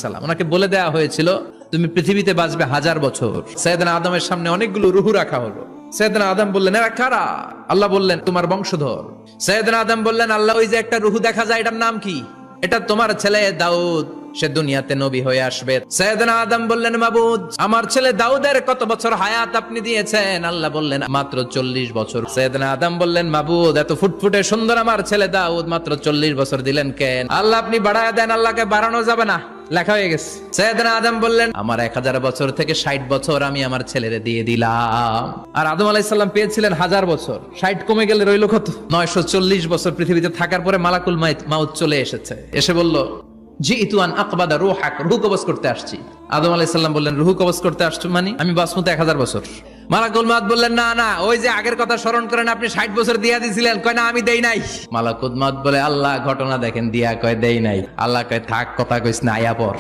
সালাম, ওনাকে বলে দেওয়া হয়েছিল তুমি পৃথিবীতে বাঁচবে 1000 বছর। সাইয়েদনা আদমের সামনে অনেকগুলো রুহু রাখা হলো। সাইয়েদনা আদম বললেন এরা কারা? আল্লাহ বললেন তোমার বংশধর। সাইয়েদনা আদম বললেন আল্লাহ ওই যে একটা রুহু দেখা যায় এটার নাম কি? এটা তোমার ছেলে দাউদ, সে দুনিয়াতে নবী হয়ে আসবে। সাইয়েদনা আদম বললেন মাবুদ আমার ছেলে দাউদের কত বছর হায়াত আপনি দিয়েছেন? আল্লাহ বললেন মাত্র 40 বছর। সাইয়েদনা আদম বললেন মাবুদ এত ফুটফুটে সুন্দর আমার ছেলে দাউদ মাত্র 40 বছর দিলেন কেন? আল্লাহ আপনি বাড়ায়া দেন, আল্লাহকে বাড়ানো যাবে না, লেখা হয়ে গেছে। সাইয়েদনা আদম বললেন আমার 1000 বছর থেকে 60 বছর আমি আমার ছেলেরে দিয়ে দিলাম। আর আদম আলাইহিস সালাম পেয়েছিলেন 1000 বছর, 60 কমে গেলে রইল কত? 940 বছর পৃথিবীতে থাকার পরে মালাকুল মাউত চলে এসেছে, এসে বলল জিইতু আন আকবাদা রূহাক, রূহ কবজ করতে আসছি। আদম আলাইহিস সালাম বললেন রূহ কবজ করতে আসছো মানে? আমি বাঁচবো তো 1000 বছর। মালাকুল মাউত বললেন না না, ওই যে আগের কথা স্মরণ করেন আপনি 60 বছর দিয়া দিয়েছিলেন। কয় না আমি দেই নাই। মালাকুল মাউত বলে আল্লাহ ঘটনা দেখেন, দিয়া কয় দেই নাই। আল্লাহ কয় থাক কথা কইস না, আয়া পর।